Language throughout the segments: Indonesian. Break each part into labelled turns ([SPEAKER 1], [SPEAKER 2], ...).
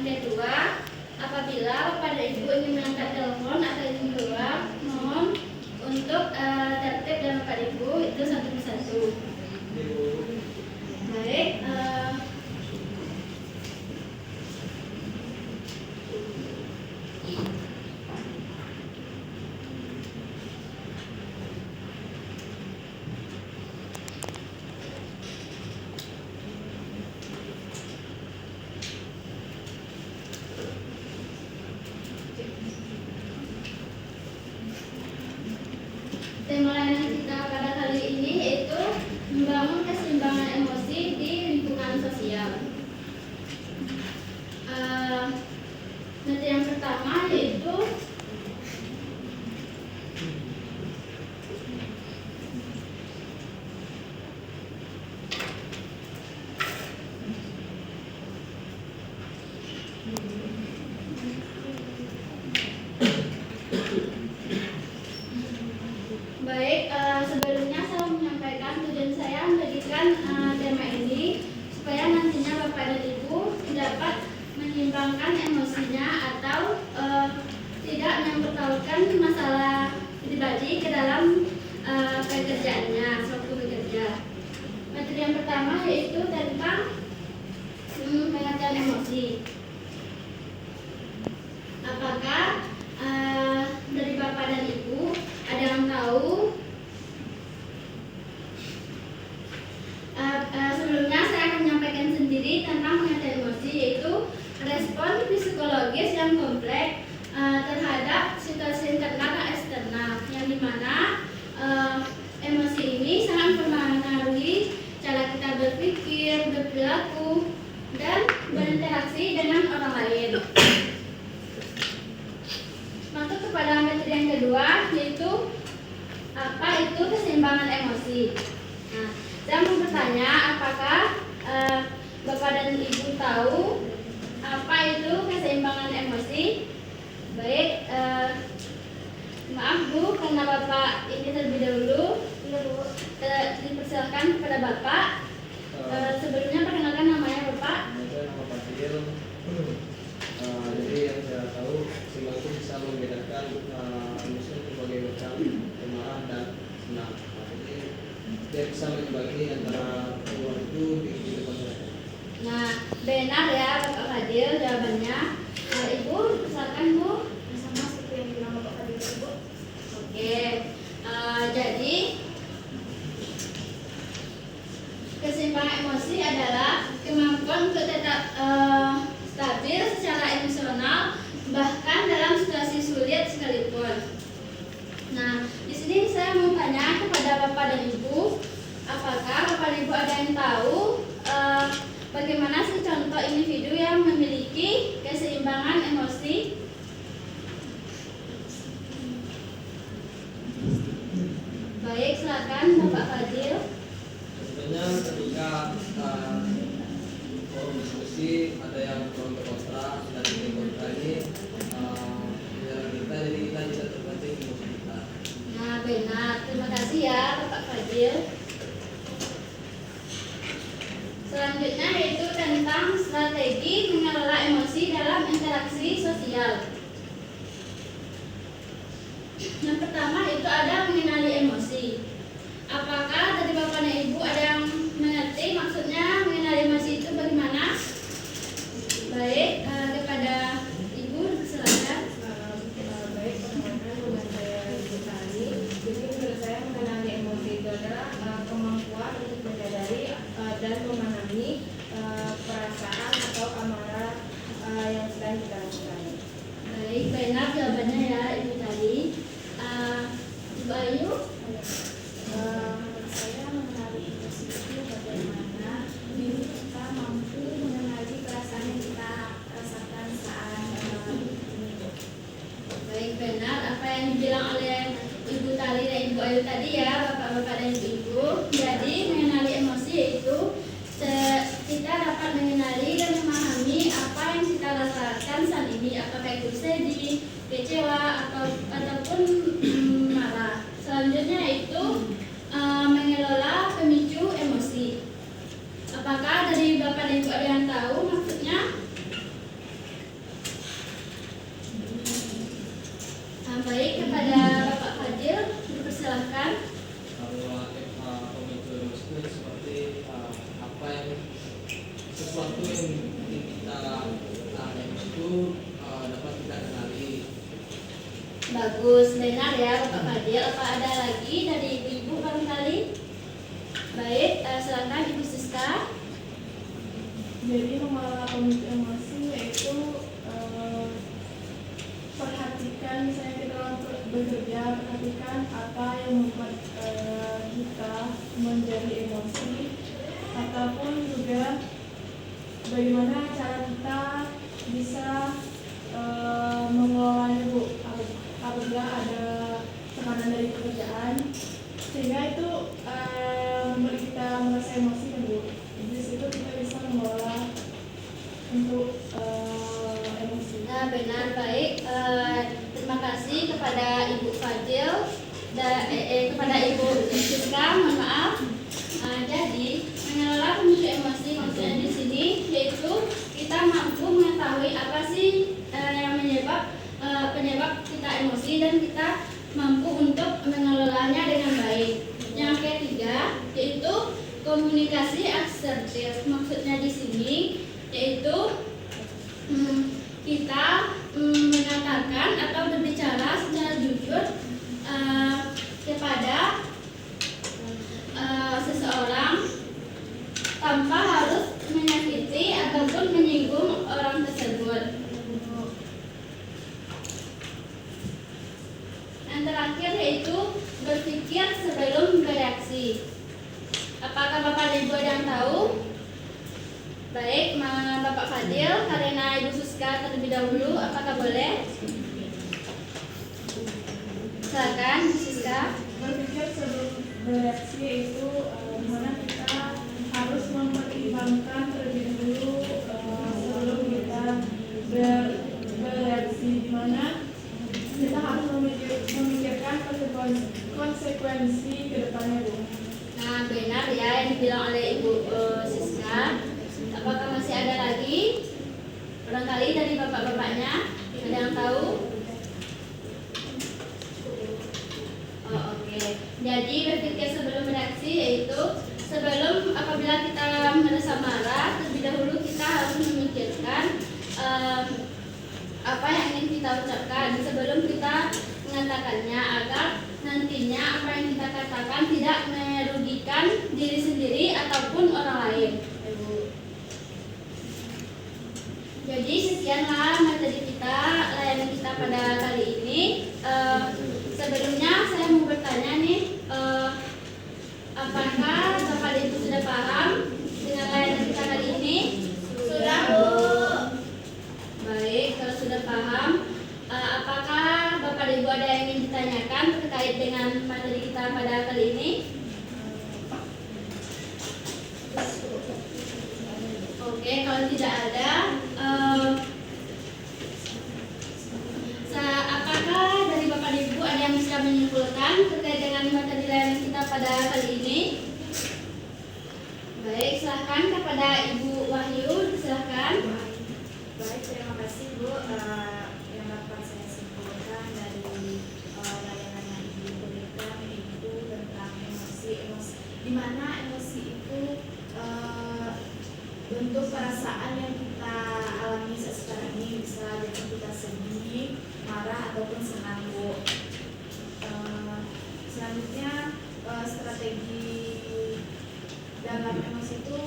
[SPEAKER 1] kedua, apabila Bapak dan Ibu ingin mengangkat telepon atau ingin keluar, mohon untuk tertib dan Bapak dan Ibu itu satu persatu. Baik. Tema layanan kita pada kali ini yaitu membangun keseimbangan emosi di lingkungan sosial. Materi yang pertama yaitu sebelumnya saya menyampaikan tujuan saya memberikan tema ini supaya nantinya Bapak dan Ibu dapat menyeimbangkan emosinya atau tidak mempertaruhkan masalah pribadi ke dalam pekerjaannya sewaktu bekerja. Materi yang pertama yaitu tentang pengertian emosi. Apakah dari Bapak dan Ibu ada yang tahu? Sebelumnya saya akan menyampaikan sendiri tentang pengertian emosi, yaitu respon psikologis yang kompleks terhadap situasi internal dan eksternal, yang dimana emosi ini sangat mempengaruhi cara kita berpikir, berperilaku, dan berinteraksi dengan orang lain. Masuk kepada materi yang kedua, yaitu apa itu keseimbangan emosi. Nah, saya mau bertanya, apakah Bapak dan Ibu tahu apa itu keseimbangan emosi? Baik, maaf Bu, karena Bapak ini terlebih dahulu, dipersilakan kepada Bapak. Sebelumnya perkenalkan namanya Bapak.
[SPEAKER 2] Saya nama Pak Fadil. Jadi yang saya tahu, keseimbangan itu bisa membedakan emosi berbagai macam, marah dan senang. Jadi dia bisa membagi antara dua itu di kehidupan saya.
[SPEAKER 1] Nah, benar ya Bapak Fadil jawabannya. Ibu, silakan Bu.
[SPEAKER 3] Sama seperti yang bilang Bapak Fadil Ibu.
[SPEAKER 1] Oke, jadi keseimbangan emosi adalah kemampuan untuk tetap stabil secara emosional bahkan dalam situasi sulit sekalipun. Nah, di sini saya mau tanya kepada Bapak dan Ibu, apakah Bapak dan Ibu ada yang tahu bagaimana sih contoh individu yang memiliki keseimbangan emosi? Baik, silakan Bapak Fadil.
[SPEAKER 2] Sebenarnya ketika forum diskusi ada yang pro kontra dan ini kontra ini penjelasan kita, jadi kita bisa terpancing emosi kita.
[SPEAKER 1] Nah, benar. Terima kasih ya Bapak Fadil. Selanjutnya yaitu tentang strategi mengelola emosi dalam interaksi sosial. Yang pertama itu ada mengenali emosi. Apakah dari Bapak dan Ibu ada yang mengerti maksudnya mengenali emosi itu bagaimana? Baik, kepada Ibu silakan.
[SPEAKER 3] Baik, perkenalkan dengan saya Ibu Tani. Jadi menurut saya mengenali emosi itu adalah kemampuan untuk menyadari dan memahami perasaan atau amarah yang sedang kita lakukan.
[SPEAKER 1] Baik, benar jawabannya ya Ibu tadi. Ibu Ayu.
[SPEAKER 3] Menurut saya mengenali emosi itu bagaimana kita mampu mengenali perasaan yang kita rasakan saat ini.
[SPEAKER 1] Baik, benar apa yang dibilang oleh Ibu Tali dan Ibu Ayu tadi ya, Bapak-bapak dan Ibu-ibu. Jadi mengenali emosi yaitu kita dapat mengenali dan memahami apa yang kita rasakan saat ini, apakah itu sedih, kecewa, ataupun marah. Selanjutnya itu mengelola pemicu emosi. Apakah dari Bapak dan Ibu ada yang tahu maksudnya?
[SPEAKER 2] yang mungkin kita emosi itu dapat kita kenali.
[SPEAKER 1] Bagus, benar ya Bapak Fadil. Apa ada lagi dari ibu-ibu barangkali? Baik, silakan Ibu Siska.
[SPEAKER 3] Jadi mengelola pemicu emosi yaitu perhatikan, misalnya kita dalam bekerja, perhatikan apa yang membuat kita menjadi emosi, ataupun juga bagaimana cara kita bisa mengelolanya Bu, apabila ada tekanan dari pekerjaan, sehingga itu membuat kita merasa emosi kan Bu. Di situ kita bisa mengelola untuk emosi.
[SPEAKER 1] Nah, benar, baik. Terima kasih kepada Ibu Fadil dan kepada Ibu Siska, mohon maaf. Jadi mengelola pemicu emosi maksudnya di sini yaitu kita mampu mengetahui apa sih yang penyebab kita emosi dan kita mampu untuk mengelolanya dengan baik. Yang ketiga yaitu komunikasi asertif. Maksudnya di sini yaitu kita mengatakan atau berbicara secara jujur kepada seseorang tanpa harus menyakiti ataupun menyinggung orang tersebut. Yang terakhir yaitu berpikir sebelum bereaksi. Apakah Bapak dan Ibu ada yang tahu? Baik, Bapak Fadil, karena Ibu Siska terlebih dahulu, apakah boleh? Silakan, Ibu Siska.
[SPEAKER 3] Berpikir sebelum bereaksi itu dimana kita harus mempertimbangkan terlebih dahulu sebelum kita bereaksi, dimana kita harus memikirkan konsekuensi ke depannya Bu.
[SPEAKER 1] Nah, benar ya yang dibilang oleh Ibu Siska. Apakah masih ada lagi? Barangkali dari bapak-bapaknya ada yang tahu? Oh, oke. Jadi berpikir sebelum bereaksi yaitu sebelum apabila kita merasa marah, terlebih dahulu kita harus memikirkan apa yang ingin kita ucapkan sebelum kita mengatakannya, agar nantinya apa yang kita katakan tidak merugikan diri sendiri ataupun orang lain. Jadi sekianlah materi kita, layanan kita pada kali ini. Sebelumnya saya mau bertanya nih, apakah Bapak dan Ibu sudah paham dengan layanan kita kali ini? Sudah Bu. Baik, kalau sudah paham, apakah Bapak dan Ibu ada yang ingin ditanyakan terkait dengan materi kita pada kali ini? Oke, kalau tidak ada, apakah dari Bapak dan Ibu ada yang bisa menyimpulkan terkait dengan materi layanan kita pada kali ini? Baik, silahkan kepada Ibu Wahyu, silahkan.
[SPEAKER 4] Baik, terima kasih Bu. Yang dapat saya simpulkan dari layanan yang Ibu berikan itu tentang emosi, di mana emosi itu bentuk perasaan yang kita alami sekarang ini, bisa jadi kita sedih, marah ataupun senang Bu. Selanjutnya strategi dalam emosi itu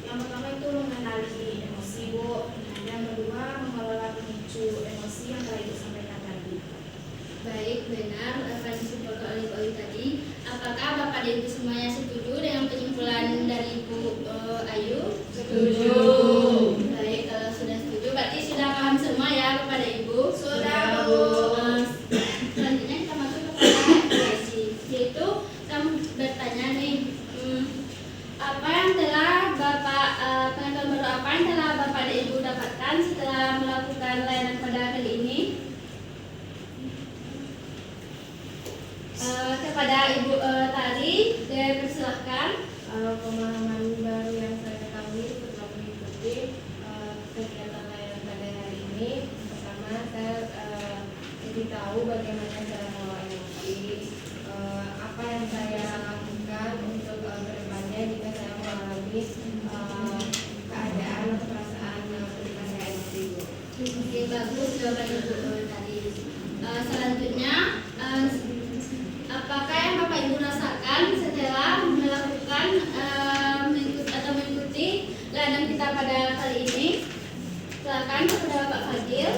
[SPEAKER 4] yang pertama itu mengenali emosi Bu. Yang kedua mengelola pemicu emosi yang telah Ibu sampaikan tadi.
[SPEAKER 1] Baik, benar apa yang disimpulkan oleh Ibu Ayu tadi. Apakah Bapak dan Ibu semuanya setuju dengan penyimpulan dari Ibu Ayu? Setuju. Baik, kalau sudah setuju berarti sudah paham semua ya Bapak dan Ibu? Sudah Bu. Selanjutnya kita masuk kepada evaluasi, yaitu kamu bertanya nih, apa yang telah Bapak pengetahuan baru apa yang telah Bapak dan Ibu dapatkan setelah melakukan layanan pada kali ini? Kepada Ibu Tari, dipersilahkan.
[SPEAKER 3] Pemahaman baru yang saya ketahui setelah mengikuti kegiatan layanan pada hari ini, pertama saya jadi tahu bagaimana cara mengelola emosi, apa yang saya lakukan untuk kedepannya jika saya mengalami keadaan atau
[SPEAKER 1] jawaban Ibu tadi. Selanjutnya, apakah yang Bapak Ibu rasakan setelah melakukan mengikuti ladang kita pada kali ini? Silakan kepada Bapak Fadil.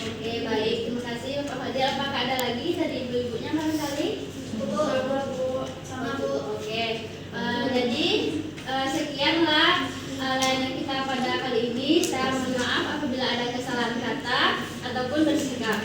[SPEAKER 1] Oke, baik, terima kasih Bapak Fadil. Apakah ada lagi dari ibu-ibunya barangkali? Bu, sama Bu. Oke, jadi sekianlah layanan kita pada kali ini. Saya mohon maaf apabila ada kesalahan kata ataupun bersikap.